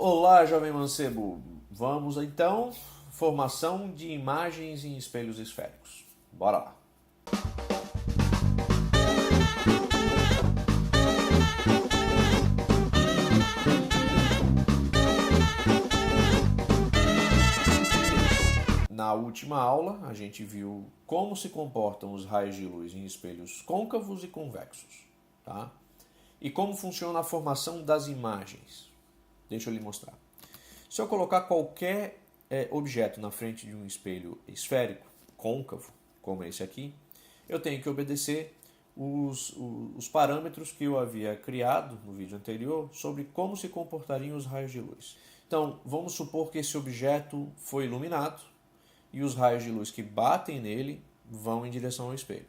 Olá, jovem mancebo. Vamos então, formação de imagens em espelhos esféricos. Bora lá. Na última aula, a gente viu como se comportam os raios de luz em espelhos côncavos e convexos, tá? E como funciona a formação das imagens. Deixa eu lhe mostrar. Se eu colocar qualquer objeto na frente de um espelho esférico, côncavo, como esse aqui, eu tenho que obedecer os parâmetros que eu havia criado no vídeo anterior sobre como se comportariam os raios de luz. Então, vamos supor que esse objeto foi iluminado e os raios de luz que batem nele vão em direção ao espelho.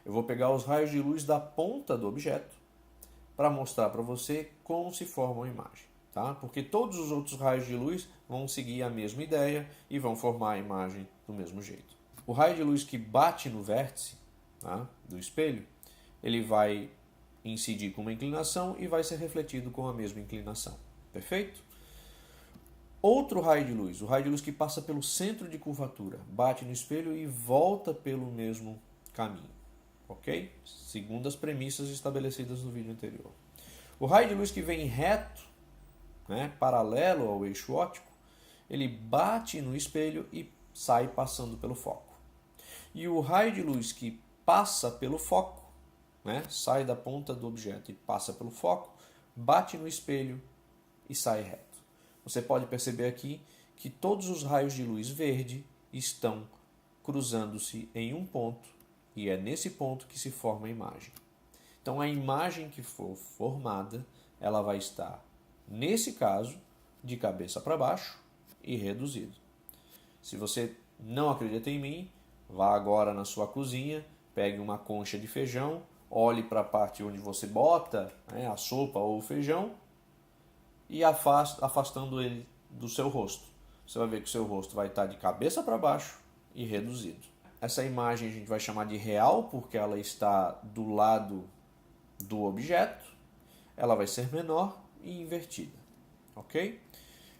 Eu vou pegar os raios de luz da ponta do objeto para mostrar para você como se forma a imagem. Tá? Porque todos os outros raios de luz vão seguir a mesma ideia e vão formar a imagem do mesmo jeito. O raio de luz que bate no vértice, tá, do espelho, ele vai incidir com uma inclinação e vai ser refletido com a mesma inclinação. Perfeito? Outro raio de luz, o raio de luz que passa pelo centro de curvatura, bate no espelho e volta pelo mesmo caminho. Ok? Segundo as premissas estabelecidas no vídeo anterior. O raio de luz que vem reto, paralelo ao eixo óptico, ele bate no espelho e sai passando pelo foco. E o raio de luz que passa pelo foco, sai da ponta do objeto e passa pelo foco, bate no espelho e sai reto. Você pode perceber aqui que todos os raios de luz verde estão cruzando-se em um ponto e é nesse ponto que se forma a imagem. Então a imagem que for formada, ela vai estar, nesse caso, de cabeça para baixo e reduzido. Se você não acredita em mim, vá agora na sua cozinha, pegue uma concha de feijão, olhe para a parte onde você bota a sopa ou o feijão e afastando ele do seu rosto. Você vai ver que o seu rosto vai estar de cabeça para baixo e reduzido. Essa imagem a gente vai chamar de real porque ela está do lado do objeto. Ela vai ser menor e invertida. Ok?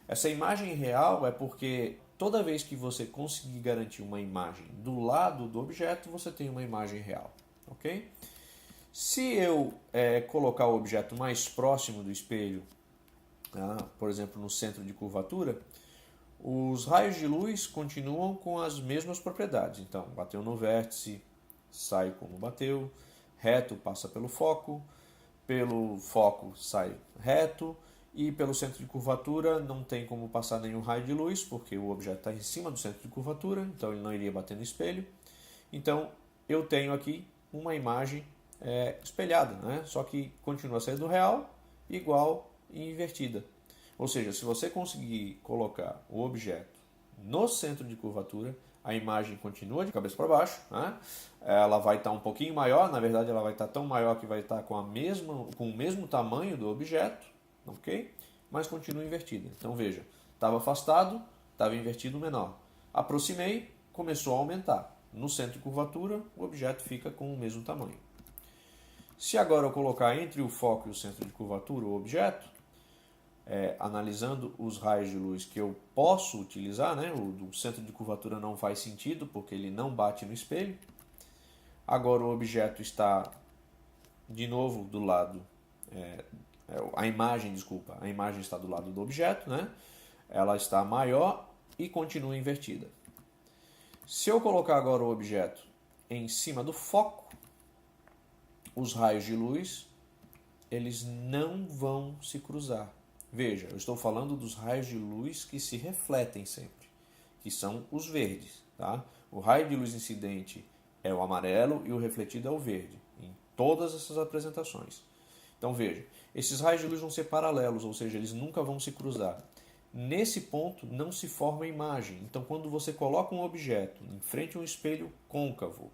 Essa imagem real é porque toda vez que você conseguir garantir uma imagem do lado do objeto, você tem uma imagem real. Ok? Se eu colocar o objeto mais próximo do espelho, por exemplo, no centro de curvatura, os raios de luz continuam com as mesmas propriedades. Então, bateu no vértice, sai como bateu, reto passa pelo foco sai reto e pelo centro de curvatura não tem como passar nenhum raio de luz, porque o objeto está em cima do centro de curvatura, então ele não iria bater no espelho. Então, eu tenho aqui uma imagem espelhada, só que continua sendo real, igual e invertida. Ou seja, se você conseguir colocar o objeto no centro de curvatura, a imagem continua de cabeça para baixo, ela vai estar um pouquinho maior, na verdade ela vai estar tão maior que vai estar com o mesmo tamanho do objeto, ok? Mas continua invertida. Então veja, estava afastado, estava invertido menor. Aproximei, começou a aumentar. No centro de curvatura, o objeto fica com o mesmo tamanho. Se agora eu colocar entre o foco e o centro de curvatura o objeto, analisando os raios de luz que eu posso utilizar, o do centro de curvatura não faz sentido porque ele não bate no espelho. Agora o objeto está de novo do lado, a imagem está do lado do objeto, ela está maior e continua invertida. Se eu colocar agora o objeto em cima do foco, os raios de luz eles não vão se cruzar. Veja, eu estou falando dos raios de luz que se refletem sempre, que são os verdes. Tá? O raio de luz incidente é o amarelo e o refletido é o verde, em todas essas apresentações. Então veja, esses raios de luz vão ser paralelos, ou seja, eles nunca vão se cruzar. Nesse ponto não se forma imagem. Então quando você coloca um objeto em frente a um espelho côncavo,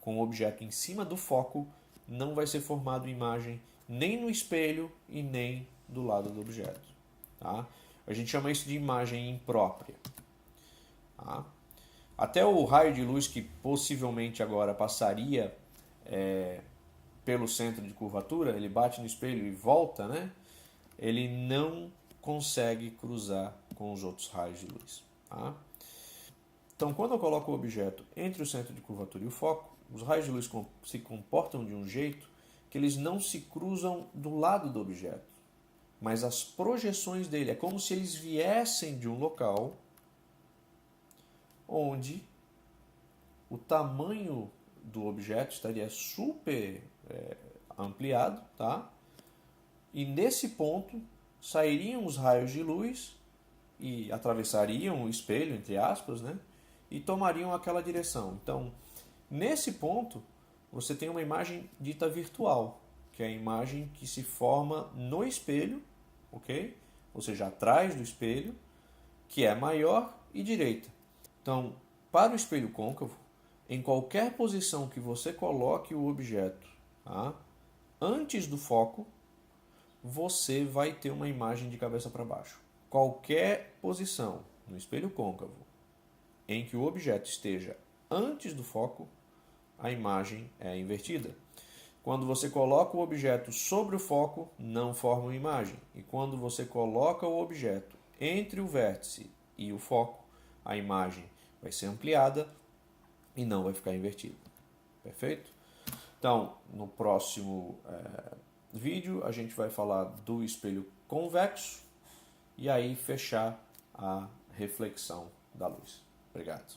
com o objeto em cima do foco, não vai ser formado imagem nem no espelho e nem do lado do objeto. Tá? A gente chama isso de imagem imprópria. Tá? Até o raio de luz que possivelmente agora passaria pelo centro de curvatura, ele bate no espelho e volta, ele não consegue cruzar com os outros raios de luz. Tá? Então, quando eu coloco o objeto entre o centro de curvatura e o foco, os raios de luz se comportam de um jeito que eles não se cruzam do lado do objeto, mas as projeções dele. É como se eles viessem de um local onde o tamanho do objeto estaria super ampliado, tá? E nesse ponto sairiam os raios de luz e atravessariam o espelho, entre aspas, né? E tomariam aquela direção. Então, nesse ponto, você tem uma imagem dita virtual, que é a imagem que se forma no espelho, ok? Ou seja, atrás do espelho, que é maior e direita. Então, para o espelho côncavo, em qualquer posição que você coloque o objeto, tá? Antes do foco, você vai ter uma imagem de cabeça para baixo. Qualquer posição no espelho côncavo em que o objeto esteja antes do foco, a imagem é invertida. Quando você coloca o objeto sobre o foco, não forma uma imagem. E quando você coloca o objeto entre o vértice e o foco, a imagem vai ser ampliada e não vai ficar invertida. Perfeito? Então, no próximo vídeo, a gente vai falar do espelho convexo e aí fechar a reflexão da luz. Obrigado.